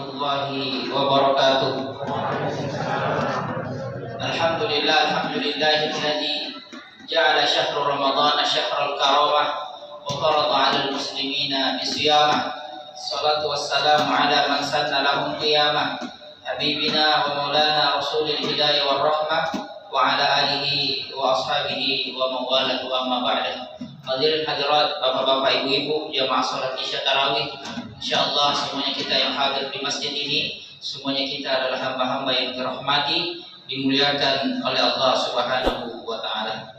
warahmatullahi wabarakatuh. Alhamdulillahilladzi ja'ala syahrul ramadhana syahrul karamah wa farada 'alal muslimina bisiyamah. Salatu wassalamu ala man sanna lahum qiyamah, habibina wa maulana rasulil hidayah war rahmah wa ala alihi wa ashabihi wa mawalahu wa amma ba'da. Hadirin hadirat, bapak-bapak, ibu-ibu, jamaah salat Isya tarawih. Insyaallah semuanya kita yang hadir di masjid ini, semuanya kita adalah hamba-hamba yang dirahmati, dimuliakan oleh Allah Subhanahu wa taala.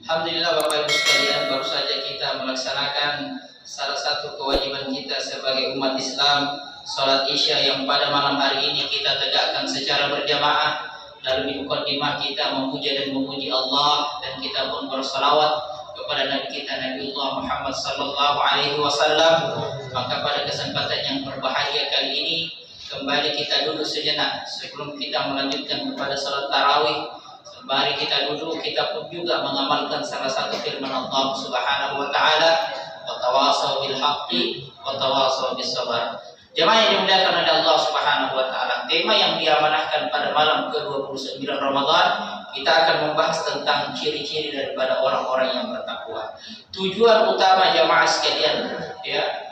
Alhamdulillah Bapak Ibu sekalian, baru saja kita melaksanakan salah satu kewajiban kita sebagai umat Islam, salat Isya yang pada malam hari ini kita tegakkan secara berjamaah. Lalu di mukadimah kita memuja dan memuji Allah, dan kita pun bersalawat kepada Nabi kita Nabiullah Muhammad sallallahu alaihi wasallam. Maka pada kesempatan yang berbahagia kali ini, kembali kita duduk sejenak sebelum kita melanjutkan kepada salat tarawih. Sembari kita duduk, kita pun juga mengamalkan salah satu firman Allah Subhanahu wa taala, wa tawassaw bil haqqi wa tawassaw bis sabr. Jemaah yang dimuliakan oleh Allah Subhanahu wa taala, tema yang diamanahkan pada malam ke-29 Ramadan, kita akan membahas tentang ciri-ciri daripada orang-orang yang bertakwa. Tujuan utama jemaah sekalian,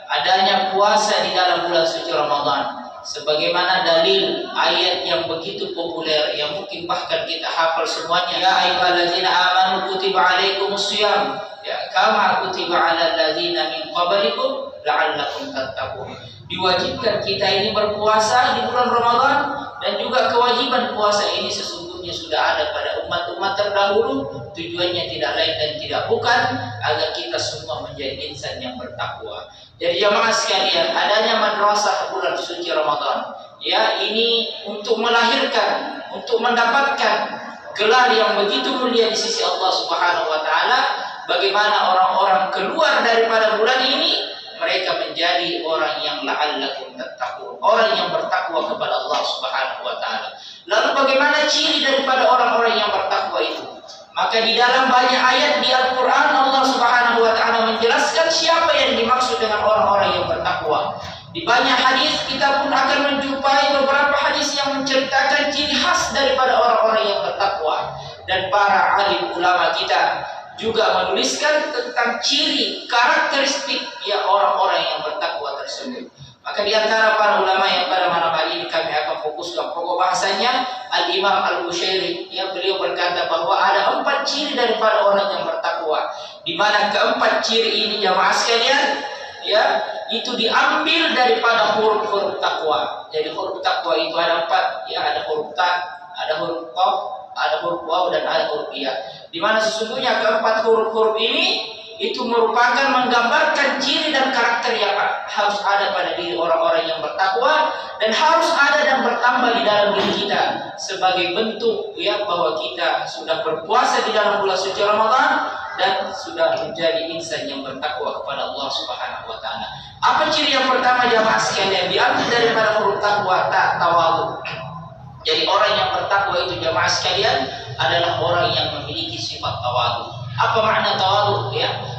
adanya puasa di dalam bulan suci Ramadan. Sebagaimana dalil ayat yang begitu populer, yang mungkin bahkan kita hafal semuanya, ya ayyuhallazina amanu kutiba alaikumusiyam kama kutiba alal ladzina min qablikum la'allakum tattaqun. Diwajibkan kita ini berpuasa di bulan Ramadan, dan juga kewajiban puasa ini sesungguhnya sudah ada pada umat-umat terdahulu. Tujuannya tidak lain dan tidak bukan agar kita semua menjadi insan yang bertakwa. Jadi jamaah sekalian, adanya madrasah bulan suci Ramadan, ini untuk melahirkan, untuk mendapatkan gelar yang begitu mulia di sisi Allah Subhanahu wa taala. Bagaimana orang-orang keluar daripada bulan ini, mereka menjadi orang yang la'allakum tattaqun, orang yang bertakwa kepada Allah Subhanahu wa taala. Lalu bagaimana ciri daripada orang-orang yang bertakwa itu? Maka di dalam banyak ayat di Al-Qur'an Allah Subhanahu wa taala menjelaskan siapa yang dimaksud dengan orang-orang yang bertakwa. Di banyak hadis kita pun akan menjumpai beberapa hadis yang menceritakan ciri khas daripada orang-orang yang bertakwa. Dan para alim ulama kita juga menuliskan tentang ciri karakteristik orang-orang yang bertakwa tersebut. Maka di antara para ulama yang pada malam hari ini kami akan fokuskan pokok bahasanya, Al-Imam Al-Bushairi, beliau berkata bahwa ada 4 ciri daripada orang yang bertakwa, di mana keempat ciri ini jamaah sekalian, itu diambil daripada huruf-huruf takwa. Jadi huruf takwa itu ada 4, ada huruf ta, ada huruf qaf, ada huruf waw, dan ada huruf ya. Di mana sesungguhnya keempat huruf-huruf ini itu merupakan menggambarkan ciri dan karakter yang harus ada pada diri orang-orang yang bertakwa, dan harus ada dan bertambah di dalam diri kita sebagai bentuk bahwa kita sudah berpuasa di dalam bulan suci Ramadan dan sudah menjadi insan yang bertakwa kepada Allah Subhanahu wa taala. Apa ciri yang pertama jamaah sekalian? Diambil daripada huruf takwa, tawadhu. Jadi orang yang bertakwa itu jamaah sekalian adalah orang yang memiliki sifat tawadhu. Apa makna tawadhu?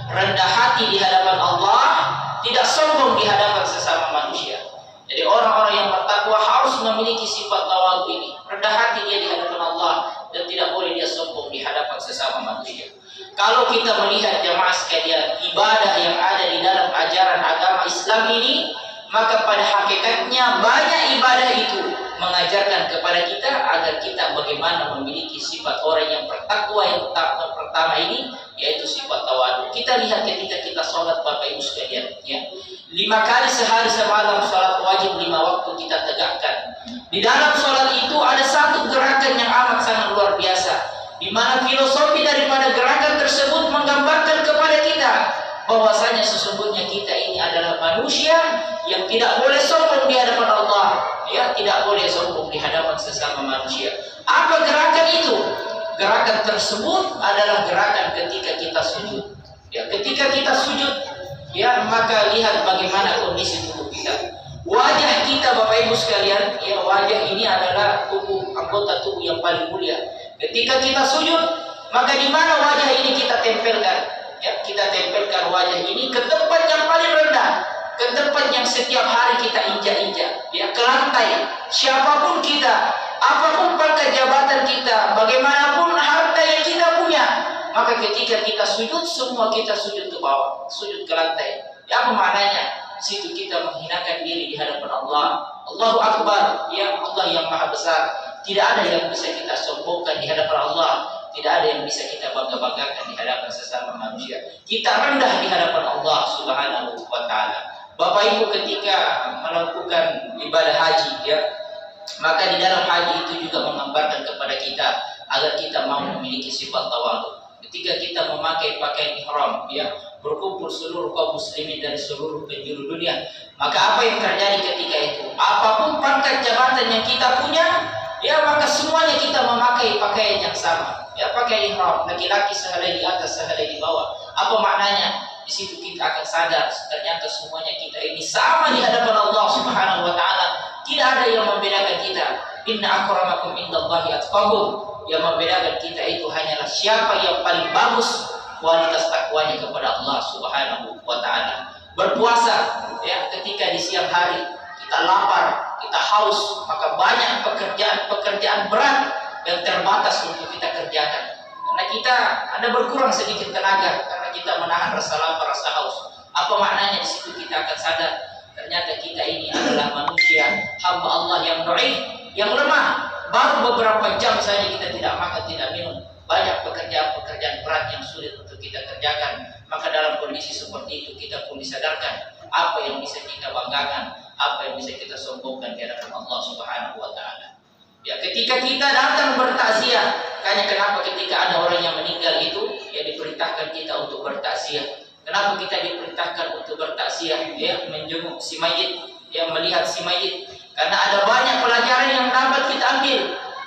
Rendah hati di hadapan Allah, tidak sombong di hadapan sesama manusia. Jadi orang-orang yang bertakwa harus memiliki sifat tawadhu ini. Rendah hati dia di hadapan Allah, dan tidak boleh dia sombong di hadapan sesama manusia. Kalau kita melihat jamaah sekalian, ibadah yang ada di dalam ajaran agama Islam ini, maka pada hakikatnya banyak ibadah itu mengajarkan kepada kita agar kita bagaimana memiliki sifat orang yang bertakwa. Yang pertama ini yaitu sifat tawadhu. Kita lihat ketika kita sholat Bapak Ibu sekalian, 5 kali sehari semalam sholat wajib 5 waktu kita tegakkan. Di dalam sholat itu ada satu gerakan yang amat sangat luar biasa, di mana filosofi daripada gerakan tersebut menggambarkan kepada kita bahwasanya sesungguhnya kita ini adalah manusia yang tidak boleh sombong di hadapan Allah, tidak boleh sombong di hadapan sesama manusia. Apa gerakan itu? Gerakan tersebut adalah gerakan ketika kita sujud. Ketika kita sujud, maka lihat bagaimana kondisi tubuh kita. Wajah kita Bapak Ibu sekalian, wajah ini adalah anggota tubuh yang paling mulia. Ketika kita sujud, maka di mana wajah ini kita tempelkan? Kita tempelkan wajah ini ke tempat yang paling rendah, ke tempat yang setiap hari kita injak-injak, ke rantai, siapapun kita, apapun pangkat jabatan kita, bagaimanapun harta yang kita punya, maka ketika kita sujud, semua kita sujud ke bawah, sujud ke lantai. Ya, apa maknanya? Situ kita menghinakan diri di hadapan Allah. Allahu Akbar, ya Allah yang Maha Besar. Tidak ada yang bisa kita sombongkan di hadapan Allah. Tidak ada yang bisa kita bangga-banggakan di hadapan sesama manusia. Kita rendah di hadapan Allah Subhanahu wa Ta'ala. Bapak Ibu, ketika melakukan ibadah haji, ya, maka di dalam haji itu juga menggambarkan kepada kita agar kita mau memiliki sifat tawadhu. Ketika kita memakai pakaian ihram, ya, berkumpul seluruh kaum muslimin dari seluruh penjuru dunia, maka apa yang terjadi ketika itu? Apapun pangkat jabatan yang kita punya, ya, maka semuanya kita memakai pakaian yang sama. Ya, pakai ihram, laki-laki sehelai di atas, sehelai di bawah. Apa maknanya? Di situ kita akan sadar ternyata semuanya kita ini sama di hadapan Allah Subhanahu wa Ta'ala. Tidak ada yang membedakan kita. Inna akramakum indallahi atqakum. Yang membedakan kita itu hanyalah siapa yang paling bagus kualitas takwanya kepada Allah Subhanahu wa Ta'ala. Berpuasa, ya, ketika di siang hari kita lapar, kita haus, maka banyak pekerjaan berat yang terbatas untuk kita kerjakan. Karena kita ada berkurang sedikit tenaga karena kita menahan rasa lapar, rasa haus. Apa maknanya? Di situ kita akan sadar ternyata kita ini adalah manusia, hamba Allah yang dhaif, yang lemah. Baru beberapa jam saja kita tidak makan, tidak minum. Banyak pekerjaan berat yang sulit untuk kita kerjakan. Maka dalam kondisi seperti itu kita pun disadarkan apa yang bisa kita banggakan, apa yang bisa kita sombongkan di hadapan Allah Subhanahu wa Ta'ala. Ya, ketika kita datang bertakziah, makanya kenapa ketika ada orang yang meninggal itu, ya, diperintahkan kita untuk bertakziah. Kenapa kita diperintahkan untuk bertakziah? Ya, menjenguk si mayit, ya, melihat si mayit. Karena ada banyak pelajaran yang dapat kita ambil.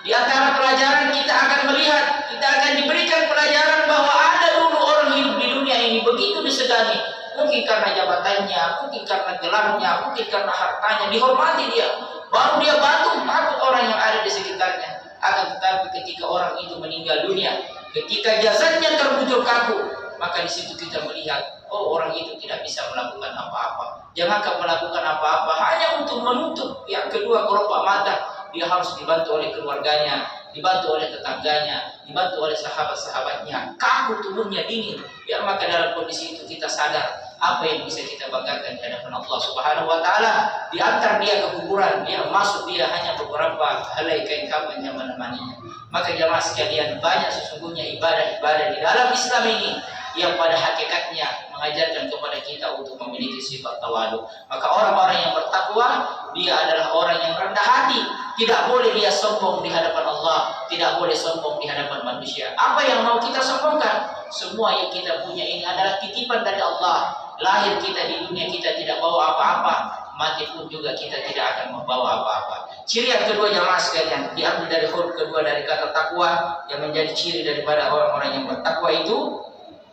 Di antara pelajaran kita akan melihat, kita akan diberikan pelajaran bahwa ada dulu orang hidup di dunia ini begitu disegani. Mungkin karena jabatannya, mungkin karena gelarnya, mungkin karena hartanya, dihormati dia. Baru dia bantu takut orang yang ada di sekitarnya. Akan tetapi ketika orang itu meninggal dunia, ketika jasadnya terbujur kaku, maka di situ kita melihat, oh, orang itu tidak bisa melakukan apa-apa. Jangankan melakukan apa-apa, hanya untuk menutup yang kedua kelopak mata, dia harus dibantu oleh keluarganya, dibantu oleh tetangganya, dibantu oleh sahabat-sahabatnya. Kaku tubuhnya, dingin. Ya, maka dalam kondisi itu kita sadar apa yang bisa kita banggakan di hadapan Allah Subhanahu wa Ta'ala. Diantar dia ke kuburan, dia masuk, dia hanya beberapa helai kain kafan yang menemaninya. Maka jamaah sekalian, banyak sesungguhnya ibadah-ibadah di dalam Islam ini yang pada hakikatnya mengajarkan kepada kita untuk memiliki sifat tawadhu. Maka orang-orang yang bertakwa, dia adalah orang yang rendah hati. Tidak boleh dia sombong di hadapan Allah, tidak boleh sombong di hadapan manusia. Apa yang mau kita sombongkan? Semua yang kita punya ini adalah titipan dari Allah. Lahir kita di dunia, kita tidak bawa apa-apa. Mati pun juga kita tidak akan membawa apa-apa. Ciri yang kedua jamaah sekalian, diambil dari huruf kedua dari kata takwa, yang menjadi ciri daripada orang-orang yang bertakwa itu,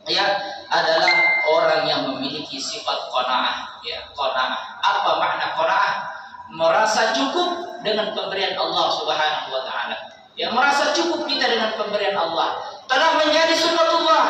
ya, adalah orang yang memiliki sifat qanaah. Ya, qanaah. Apa makna qanaah? Merasa cukup dengan pemberian Allah Subhanahu wa Ta'ala. Ya, merasa cukup kita dengan pemberian Allah. Telah menjadi sunnatullah,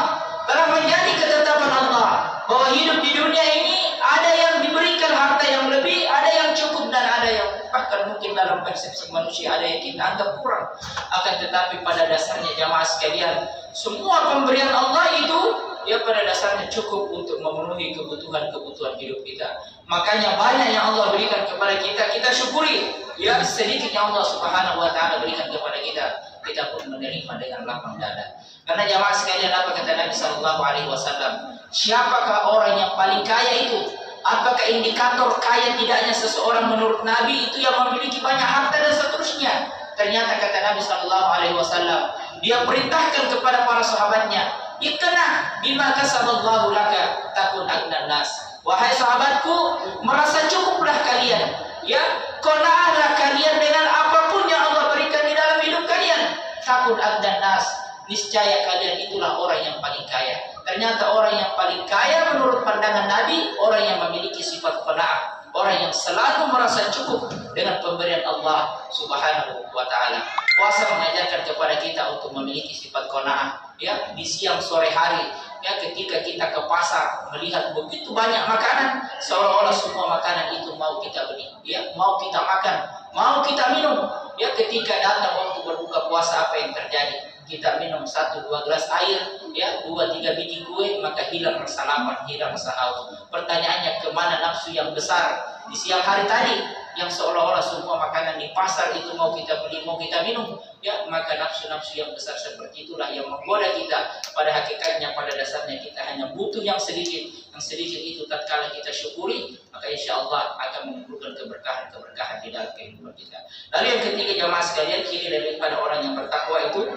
telah menjadi ketetapan Allah bahwa hidup di dunia ini ada yang diberikan harta yang lebih, ada yang cukup, dan ada yang bahkan mungkin dalam persepsi manusia ada yang kita anggap kurang. Akan tetapi pada dasarnya jamaah sekalian, semua pemberian Allah itu, ya, pada dasarnya cukup untuk memenuhi kebutuhan-kebutuhan hidup kita. Makanya banyak yang Allah berikan kepada kita, kita syukuri. Ya, sedikit yang Allah Subhanahu wa Ta'ala berikan kepada kita pun menerima dengan lapang dada. Karena jamaah sekalian, apa kata Nabi Sallallahu Alaihi Wasallam? Siapakah orang yang paling kaya itu? Apakah indikator kaya tidaknya seseorang menurut Nabi itu yang memiliki banyak harta dan seterusnya? Ternyata kata Nabi Sallallahu Alaihi Wasallam, dia perintahkan kepada para sahabatnya, "Iqna bima kasaballahu laka takun agnan nas." Wahai sahabatku, merasa cukuplah kalian, ya, qanaahlah kalian dengan apapun yang Allah berikan di dalam hidup kalian. Takun agnan nas, niscaya kalian itulah orang yang paling kaya. Ternyata orang yang paling kaya menurut pandangan Nabi, orang yang memiliki sifat qanaah, orang yang selalu merasa cukup dengan pemberian Allah Subhanahu wa Ta'ala. Puasa mengajarkan kepada kita untuk memiliki sifat qanaah. ya di siang sore hari, ya ketika kita ke pasar melihat begitu banyak makanan, seolah-olah semua makanan itu mau kita beli, ya mau kita makan, mau kita minum. Ya ketika datang waktu berbuka puasa, apa yang terjadi? Kita minum 1-2 gelas air, ya 2-3 biji kue, maka hilang rasa lapar, hilang rasa haus. Pertanyaannya, kemana nafsu yang besar di siang hari tadi, yang seolah-olah semua makanan di pasar itu mau kita beli, mau kita minum? Ya, maka nafsu-nafsu yang besar seperti itulah yang menggoda kita. Pada hakikatnya, pada dasarnya kita hanya butuh yang sedikit. Yang sedikit itu tatkala kita syukuri, maka insya Allah akan menimbulkan keberkahan di dalam kehidupan kita. Lalu yang ketiga, jamaah sekalian, ciri daripada orang yang bertakwa itu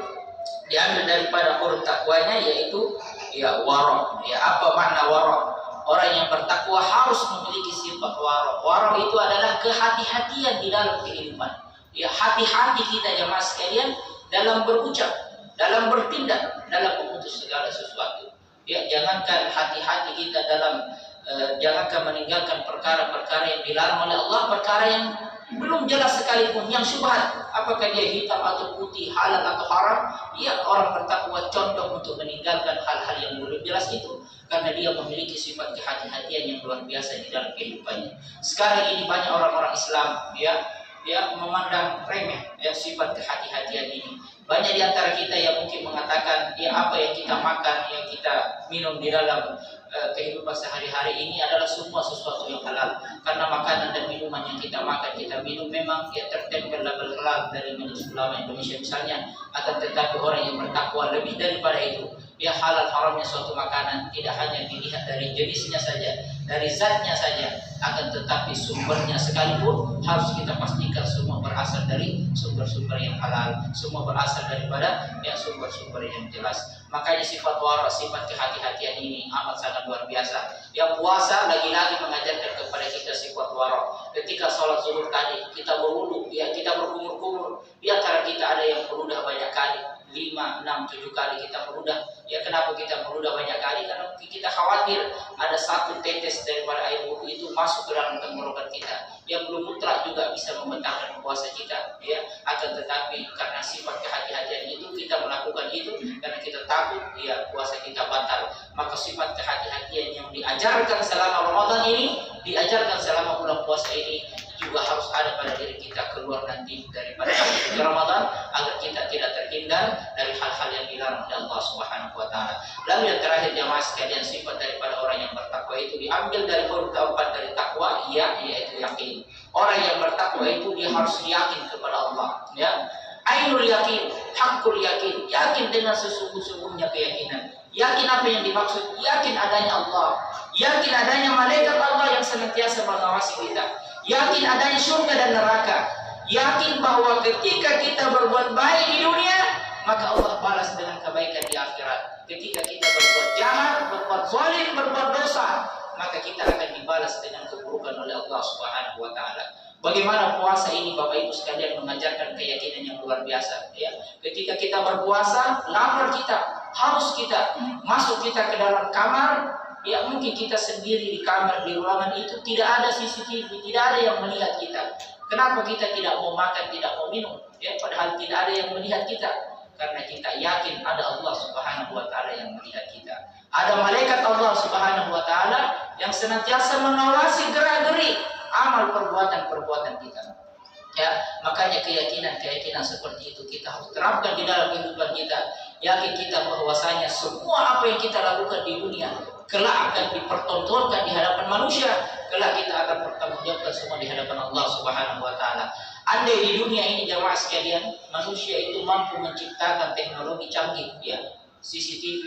diambil daripada huruf takwanya, yaitu ya wara'. Ya, apa makna wara'? Orang yang bertakwa harus memiliki sifat wara'. Wara' itu adalah kehati-hatian di dalam kehidupan. Ya, hati-hati kita jamaah sekalian dalam berucap, dalam bertindak, dalam memutus segala sesuatu. Ya, jangankan hati-hati kita dalam jangankan meninggalkan perkara-perkara yang dilarang oleh Allah, perkara yang belum jelas sekalipun, yang syubhat, apakah dia hitam atau putih, halal atau haram, ya orang bertakwa condong untuk meninggalkan hal-hal yang belum jelas itu, karena dia memiliki sifat kehati-hatian yang luar biasa di dalam kehidupannya. Sekarang ini banyak orang-orang Islam ya memandang remeh ya sifat kehati-hatian ini. Banyak di antara kita yang mungkin mengatakan, ya apa yang kita makan, yang kita minum di dalam kehidupan sehari-hari ini adalah semua sesuatu yang halal. Karena makanan dan minuman yang kita makan, kita minum memang ya tertempel label halal dari Majelis Ulama Indonesia misalnya. Akan tetapi orang yang bertakwa lebih daripada itu. Ya, halal haramnya suatu makanan tidak hanya dilihat dari jenisnya saja, dari zatnya saja, akan tetapi sumbernya sekalipun harus kita pastikan semua berasal dari sumber-sumber yang halal, semua berasal daripada ya sumber-sumber yang jelas. Makanya sifat wara, sifat kehati-hatian ini amat sangat luar biasa. Ya, puasa lagi-lagi mengajarkan kepada kita sifat wara. Ketika sholat zuhur tadi kita berwudu, ya kita berkumur-kumur. Di antara kita ada yang berudah banyak kali, 5, 6, 7 kali kita berudah. Ya, kenapa kita berudah banyak kali? Karena kita khawatir ada satu tetes daripada air wudu itu masuk ke dalam tenggorokan kita. Yang belum mutlak juga bisa membatalkan puasa kita. Ya, akan tetapi karena sifat kehati-hatian itu kita melakukan itu karena kita takut ya puasa kita batal. Maka sifat kehati-hatian yang diajarkan selama Ramadan ini, diajarkan selama bulan puasa ini juga harus ada pada diri kita keluar nanti daripada Ramadan, agar kita tidak terhindar dari hal-hal yang dilarang oleh Allah Subhanahu wa taala. Lalu yang terakhir jamaah sekalian, sifat daripada orang yang bertakwa itu diambil dari huruf keempat dari takwa, yaitu yakin. Orang yang bertakwa itu dia harus yakin kepada Allah, ya. Ainul yakin, hakul yakin, yakin dengan sesungguh-sungguhnya keyakinan. Yakin apa yang dimaksud? Yakin adanya Allah, yakin adanya malaikat Allah yang senantiasa mengawasi kita, yakin adanya surga dan neraka, yakin bahwa ketika kita berbuat baik di dunia, maka Allah balas dengan kebaikan di akhirat. Ketika kita berbuat jahat, berbuat zalim, berbuat dosa, maka kita akan dibalas dengan keburukan oleh Allah Subhanahu wa taala. Bagaimana puasa ini Bapak Ibu sekalian mengajarkan keyakinan yang luar biasa, ya. Ketika kita berpuasa, lapar kita, haus kita, masuk kita ke dalam kamar, ya mungkin kita sendiri di kamar, di ruangan itu tidak ada CCTV, tidak ada yang melihat kita. Kenapa kita tidak mau makan, tidak mau minum? Ya, padahal tidak ada yang melihat kita. Karena kita yakin ada Allah Subhanahu wa taala yang melihat kita. Ada malaikat Allah Subhanahu wa taala yang senantiasa mengawasi gerak-gerik amal perbuatan-perbuatan kita. Ya, makanya keyakinan seperti itu kita harus terapkan di dalam kehidupan kita. Yakin kita bahwasanya semua apa yang kita lakukan di dunia kelak akan dipertontonkan di hadapan manusia, kelak kita akan bertanggungjawabkan semua di hadapan Allah Subhanahu wa taala. Andai di dunia ini jamaah sekalian, manusia itu mampu menciptakan teknologi canggih, ya, CCTV,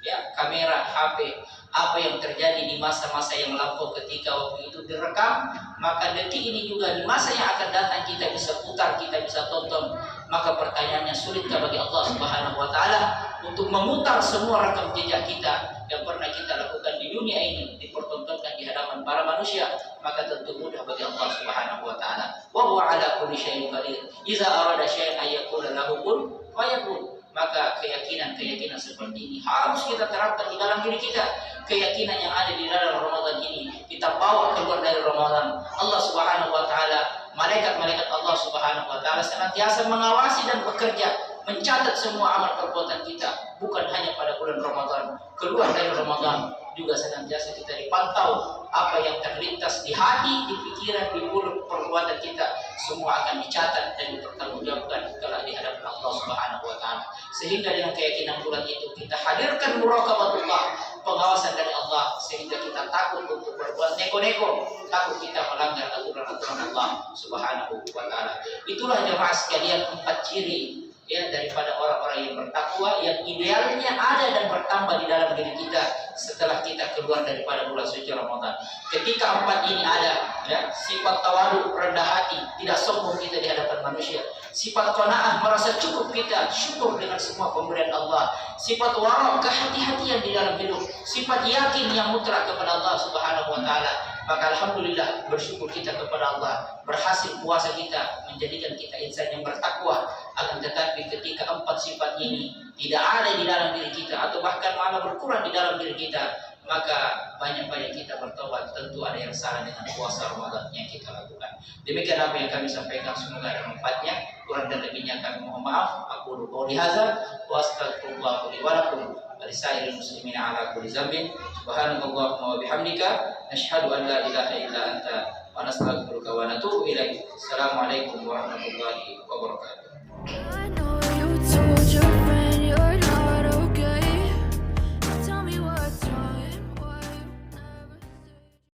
ya, kamera, HP, apa yang terjadi di masa-masa yang lampau ketika waktu itu direkam, maka detik ini juga di masa yang akan datang kita bisa putar, kita bisa tonton. Maka pertanyaannya, sulitkah bagi Allah Subhanahu wa taala untuk memutar semua rekam jejak kita yang pernah kita lakukan di dunia ini dipertontonkan di hadapan para manusia? Maka tentu mudah bagi Allah Subhanahu wa taala. Wa huwa ala kulli syai'in qadir. Idza arada syai'an ayyakuna lahu kun fayakun. Maka keyakinan seperti ini harus kita terapkan di dalam diri kita. Keyakinan yang ada di dalam Ramadan ini kita bawa keluar dari Ramadan. Allah Subhanahu wa taala, malaikat-malaikat Allah Subhanahu wa taala senantiasa mengawasi dan bekerja mencatat semua amal perbuatan kita, bukan hanya pada bulan Ramadan. Keluar dari Ramadan juga senantiasa kita dipantau apa yang terlintas di hati, di pikiran, di mulut, perbuatan kita semua akan dicatat dan dipertanggungjawabkan kelak di hadapan Allah Subhanahu wa taala. Sehingga dengan keyakinan bulan itu kita hadirkan muraqabatullah, pengawasan dari Allah, sehingga kita takut untuk berbuat neko-neko, takut kita melanggar aturan-aturan Allah Subhanahu wa taala. Itulah jemaah sekalian 4 ciri ya daripada orang-orang yang bertakwa, yang idealnya ada dan bertambah di dalam diri kita setelah kita keluar daripada bulan suci Ramadan. Ketika 4 ini ada, ya, sifat tawadu, rendah hati, tidak sombong kita di hadapan manusia. Sifat qanaah, merasa cukup kita, syukur dengan semua pemberian Allah. Sifat wara, kehati-hatian di dalam hidup. Sifat yakin yang mutlak kepada Allah Subhanahu wa taala. Maka alhamdulillah bersyukur kita kepada Allah, berhasil puasa kita menjadikan kita insan yang bertakwa. Akan tetapi ketika 4 sifat ini tidak ada di dalam diri kita atau bahkan malah berkurang di dalam diri kita, maka banyak-banyak kita bertobat. Tentu ada yang salah dengan puasa Ramadan yang kita lakukan. Demikian apa yang kami sampaikan, semoga ada manfaatnya. Kurang dan lebihnya kami mohon maaf. Aku qouli hadza wa astaghfirullah li wa lakum wa lisairil muslimina ala kulli dzambin. Subhanallahumma wa bihamdika nasyhadu an la ilaha illa anta wa nastaghfiruka wa natubu ilaik. Assalamualaikum warahmatullahi wabarakatuh.